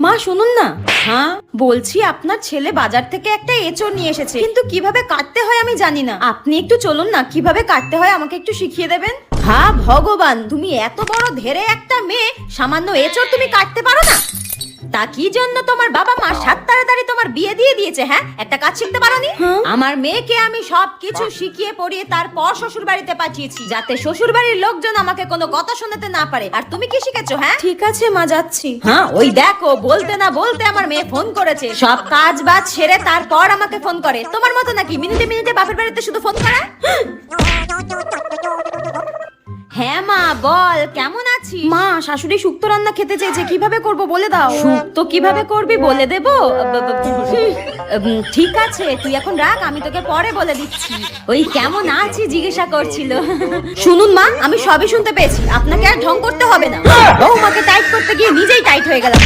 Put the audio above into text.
মা শুনুন না। হ্যাঁ বলছি, আপনার ছেলে বাজার থেকে একটা এঁচড় নিয়ে এসেছে, কিন্তু কিভাবে কাটতে হয় আমি জানি না। আপনি একটু চলুন না, কিভাবে কাটতে হয় আমাকে একটু শিখিয়ে দেবেন। হ্যাঁ ভগবান, তুমি এত বড় ধেরে একটা মেয়ে, সামান্য এঁচড় তুমি কাটতে পারো না? তা কি জন্য তোমার বাবা মা সাত তাড়াতাড়ি তোমার বিয়ে দিয়ে দিয়েছে? হ্যাঁ, একটা কাজ শিখতে পারোনি? আমার মেয়েকে আমি সবকিছু শিখিয়ে পড়িয়ে তারপর শ্বশুর বাড়িতে পাঠিয়েছি, যাতে শ্বশুর বাড়ির লোকজন আমাকে কোনো কথা শোনাতে না পারে। আর তুমি কি শিখেছো? হ্যাঁ ঠিক আছে মা, যাচ্ছি। হ্যাঁ ওই দেখো, বলতে না বলতে আমার মেয়ে ফোন করেছে। সব কাজ বাজ সেরে তারপর আমাকে ফোন করে। তোমার মতো নাকি মিনিটে মিনিটে বাপের বাড়িতে শুধু ফোন করা? হ্যাঁ মা বল, কেমন আছিস? মা শাশুড়ি শুক্তো রান্না খেতে চেয়েছে, কিভাবে করব বলে দাও। শুক্তো কিভাবে করবি বলে দেবো? ঠিক আছে, তুই এখন রাখ, আমি তোকে পরে বলে দিচ্ছি। ওই কেমন আছি জিজ্ঞাসা করছিল। শুনুন মা, আমি সবই শুনতে পেয়েছি, আপনাকে আর ঢং করতে হবে না। বৌমাকে টাইট করতে গিয়ে নিজেই টাইট হয়ে গেলাম।